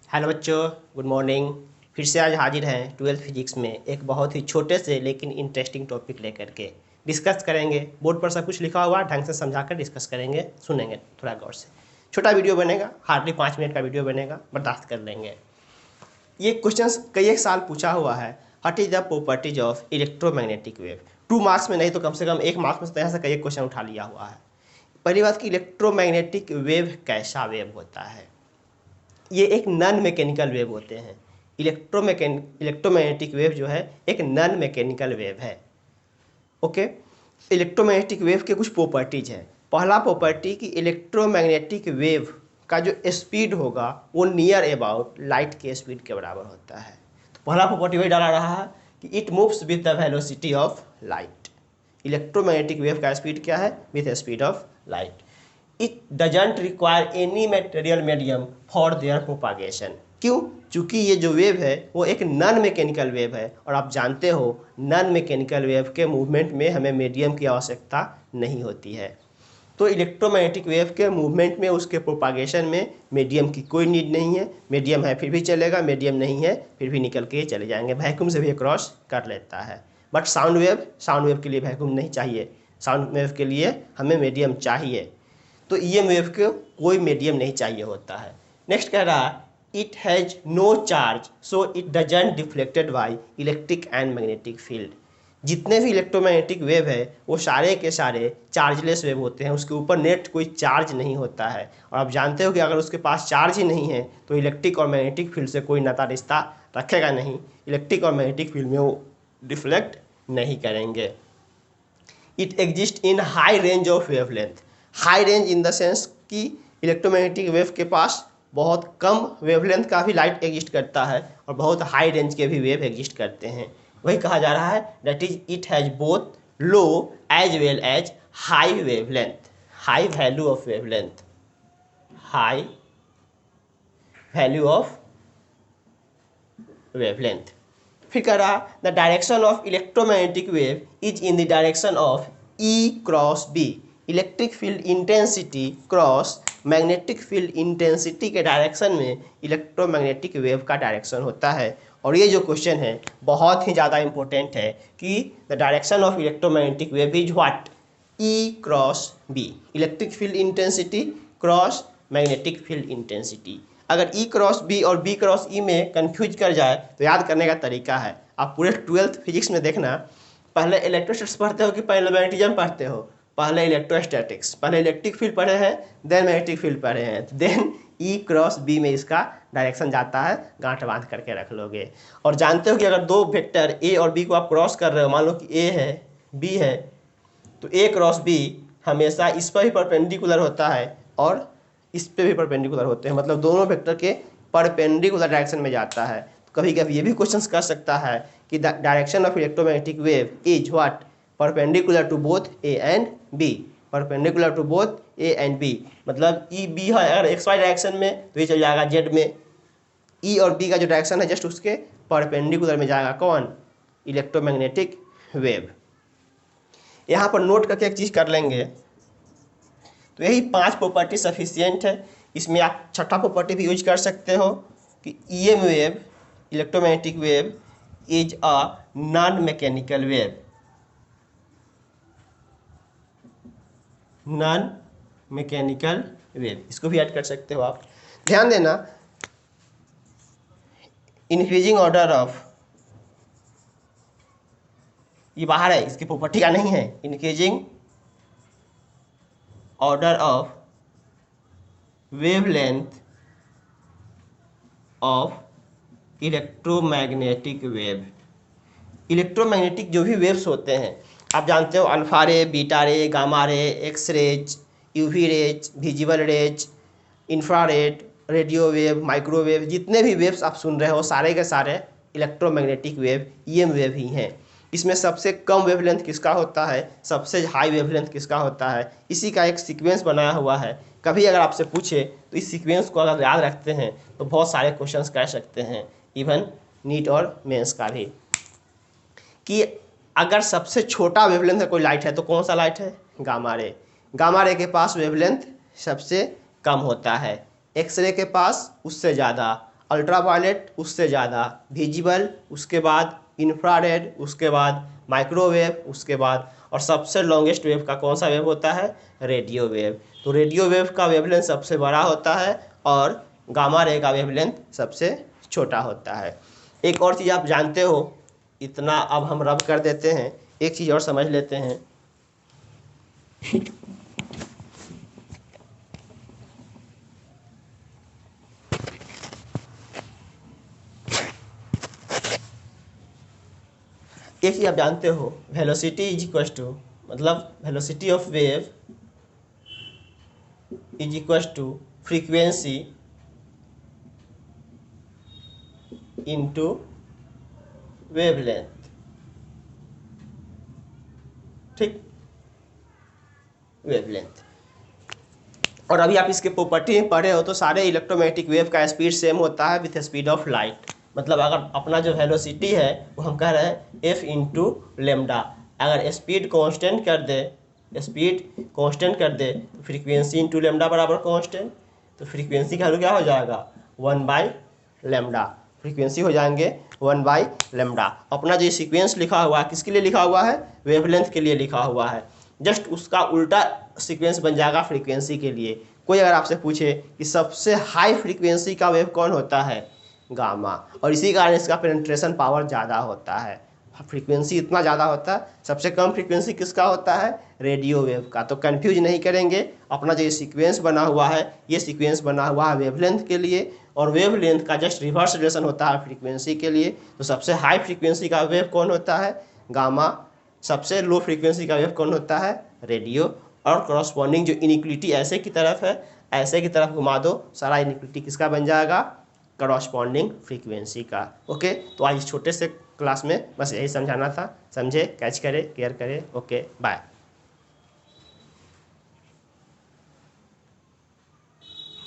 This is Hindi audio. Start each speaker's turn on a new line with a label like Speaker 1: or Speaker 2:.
Speaker 1: हेलो बच्चों, गुड मॉर्निंग। फिर से आज हाजिर हैं ट्वेल्थ फिजिक्स में एक बहुत ही छोटे से लेकिन इंटरेस्टिंग टॉपिक लेकर के डिस्कस करेंगे। बोर्ड पर सब कुछ लिखा हुआ ढंग से समझा कर डिस्कस करेंगे, सुनेंगे थोड़ा गौर से। छोटा वीडियो बनेगा, हार्डली 5 मिनट का वीडियो बनेगा, बर्दाश्त कर लेंगे। ये क्वेश्चन कई एक साल पूछा हुआ है। What is the properties of electromagnetic wave. 2 marks में नहीं तो कम से कम 1 मार्क्स में तो यहाँ से कई एक क्वेश्चन उठा लिया हुआ है। पहली बात कि इलेक्ट्रोमैग्नेटिक वेव कैसा वेव होता है। ये एक नॉन मैकेनिकल वेव होते हैं। इलेक्ट्रोमैग्नेटिक वेव जो है एक नॉन मैकेनिकल वेव है। ओके, इलेक्ट्रोमैग्नेटिक वेव के कुछ प्रॉपर्टीज हैं। पहला प्रॉपर्टी कि इलेक्ट्रोमैग्नेटिक वेव का जो स्पीड होगा वो नियर अबाउट लाइट के स्पीड के बराबर होता है। तो पहला प्रॉपर्टी वही डाला रहा है कि it moves with the velocity of light. Electromagnetic wave का स्पीड क्या है? With speed of light. It doesn't require any material medium for their propagation. क्यों? चूँकि ये जो वेव है वो एक नॉन मैकेनिकल वेव है और आप जानते हो नॉन मैकेनिकल वेव के मूवमेंट में हमें मीडियम की आवश्यकता नहीं होती है। तो इलेक्ट्रोमैग्नेटिक वेव के मूवमेंट में, उसके प्रोपागेशन में मीडियम की कोई नीड नहीं है। मीडियम है फिर भी चलेगा, मीडियम नहीं है फिर भी निकल के चले जाएंगे। वैक्यूम से भी क्रॉस कर लेता है। बट साउंड वेव के लिए वैक्यूम नहीं चाहिए। साउंड वेव के लिए हमें मीडियम चाहिए। तो ईएम वेव को कोई मीडियम नहीं चाहिए होता है। नेक्स्ट कह रहा है it has no charge so it doesn't deflected by electric and magnetic field. जितने भी इलेक्ट्रोमैग्नेटिक वेव है वो सारे के सारे चार्जलेस वेव होते हैं। उसके ऊपर नेट कोई चार्ज नहीं होता है। और आप जानते हो कि अगर उसके पास चार्ज ही नहीं है तो इलेक्ट्रिक और मैग्नेटिक फील्ड से कोई नाता रिश्ता रखेगा नहीं। इलेक्ट्रिक और मैग्नेटिक फील्ड में वो डिफ्लेक्ट नहीं करेंगे। It exist in high range of wavelength. High range in the sense कि इलेक्ट्रोमैग्नेटिक वेव के पास बहुत कम वेवलेंथ का भी लाइट एग्जिस्ट करता है और बहुत हाई रेंज के भी वेव एग्जिस्ट करते हैं। वही कहा जा रहा है that is it has both low as well as high wavelength. High value of wavelength, high value of wavelength. फिर कह रहा the direction of electromagnetic wave is in the direction of E cross B. Electric field intensity cross magnetic field intensity के डायरेक्शन में इलेक्ट्रोमैग्नेटिक वेव का डायरेक्शन होता है। और ये जो क्वेश्चन है बहुत ही ज़्यादा इंपॉर्टेंट है कि the direction of electromagnetic wave is what? E cross B. Electric field intensity cross magnetic field intensity. अगर ई क्रॉस बी और बी क्रॉस ई में कन्फ्यूज कर जाए तो याद करने का तरीका है, आप पूरे ट्वेल्थ फिजिक्स में देखना, पहले इलेक्ट्रोस्टैटिक्स पढ़ते हो कि पहले मैग्नेटिज्म पढ़ते हो? पहले इलेक्ट्रोस्टैटिक्स, पहले इलेक्ट्रिक फील्ड पढ़े हैं, देन मैग्नेटिक फील्ड पढ़े हैं, देन ई क्रॉस बी में इसका डायरेक्शन जाता है। गांठ बांध करके रख लोगे। और जानते हो कि अगर दो वेक्टर ए और बी को आप क्रॉस कर रहे हो, मान लो कि ए है बी है, तो ए क्रॉस बी हमेशा इस पर भी परपेंडिकुलर होता है और इस पे भी परपेंडिकुलर होते हैं। मतलब दोनों वेक्टर के परपेंडिकुलर डायरेक्शन में जाता है। तो कभी कभी ये भी क्वेश्चन कर सकता है कि the direction of electromagnetic wave is what? Perpendicular to both A and B. Perpendicular to both A and B मतलब ई बी है अगर एक्स वाई डायरेक्शन में तो ये चल जाएगा जेड में। ई और बी का जो डायरेक्शन है जस्ट उसके परपेंडिकुलर में जाएगा कौन? Electromagnetic wave. यहाँ पर नोट करके एक चीज़ कर लेंगे, तो यही 5 प्रॉपर्टी सफिशियंट है। इसमें आप छठा प्रॉपर्टी भी यूज कर सकते हो कि EM wave, electromagnetic wave is a non mechanical wave. Non mechanical wave, इसको भी ऐड कर सकते हो आप। ध्यान देना, इंक्रीजिंग ऑर्डर ऑफ, ये बाहर है, इसकी प्रॉपर्टी का नहीं है। Increasing order of wavelength of electromagnetic wave. Electromagnetic जो भी वेव्स होते हैं, आप जानते हो अल्फा रे, beta ray, gamma ray, X rays, UV rays, visible rays, infrared, radio wave, microwave, जितने भी वेव्स आप सुन रहे हो सारे के सारे इलेक्ट्रोमैग्नेटिक वेव, ईएम वेव ही हैं। इसमें सबसे कम वेवलेंथ किसका होता है, सबसे हाई वेवलेंथ किसका होता है, इसी का एक सीक्वेंस बनाया हुआ है। कभी अगर आपसे पूछे तो इस सीक्वेंस को अगर याद रखते हैं तो बहुत सारे क्वेश्चंस कर सकते हैं, इवन नीट और मेंस का भी। कि अगर सबसे छोटा वेवलेंथ का कोई लाइट है तो कौन सा लाइट है? Gamma ray. गामा रे के पास वेवलेंथ सबसे कम होता है, एक्सरे के पास उससे ज़्यादा, अल्ट्रावायलेट उससे ज़्यादा, विजिबल उसके बाद, इंफ्रारेड उसके बाद, माइक्रोवेव उसके बाद, और सबसे लॉन्गेस्ट वेव का कौन सा वेव होता है? Radio wave. तो रेडियो वेव का वेवलेंथ सबसे बड़ा होता है और गामा रे का वेवलेंथ सबसे छोटा होता है। एक और चीज़ आप जानते हो, इतना अब हम रब कर देते हैं, एक चीज़ और समझ लेते हैं। एक चीज़ आप जानते हो, वेलोसिटी इज इक्वल टू, मतलब velocity of wave is equal to frequency into wavelength. ठीक, वेवलेंथ। और अभी आप इसके प्रॉपर्टी में पढ़े हो तो सारे इलेक्ट्रोमैग्नेटिक वेव का स्पीड सेम होता है विथ स्पीड ऑफ लाइट। मतलब अगर अपना जो वेलोसिटी है वो हम कह रहे हैं एफ इंटू लेमडा, अगर स्पीड कांस्टेंट कर दे, स्पीड कांस्टेंट कर दे तो फ्रीक्वेंसी इंटू लेमडा बराबर कांस्टेंट, तो फ्रीक्वेंसी का वैल्यू क्या हो जाएगा? 1/λ। फ्रीक्वेंसी हो जाएंगे 1/λ। अपना जो सीक्वेंस लिखा हुआ है किसके लिए लिखा हुआ है? वेवलेंथ के लिए लिखा हुआ है। जस्ट उसका उल्टा सीक्वेंस बन जाएगा फ्रीक्वेंसी के लिए। कोई अगर आपसे पूछे कि सबसे हाई फ्रीक्वेंसी का वेव कौन होता है? गामा। और इसी कारण इसका पेनिट्रेशन पावर ज़्यादा होता है, फ्रीक्वेंसी इतना ज़्यादा होता है। सबसे कम फ्रीक्वेंसी किसका होता है? रेडियो वेव का। तो कंफ्यूज नहीं करेंगे, अपना जो ये सीक्वेंस बना हुआ है ये सीक्वेंस बना हुआ है वेवलेंथ के लिए, और वेवलेंथ का जस्ट रिवर्स रिलेशन होता है फ्रीक्वेंसी के लिए। तो सबसे हाई फ्रीक्वेंसी का वेव कौन होता है? गामा। सबसे लो फ्रीक्वेंसी का वेव कौन होता है? रेडियो। और करस्पॉन्डिंग जो इनिक्विटी ऐसे की तरफ है, ऐसे की तरफ घुमा दो, सारा इनिक्विटी किसका बन जाएगा? करस्पॉन्डिंग फ्रीक्वेंसी का। ओके, तो आज इस छोटे से क्लास में बस यही समझाना था। समझे? कैच करे, केयर करे। Okay, bye.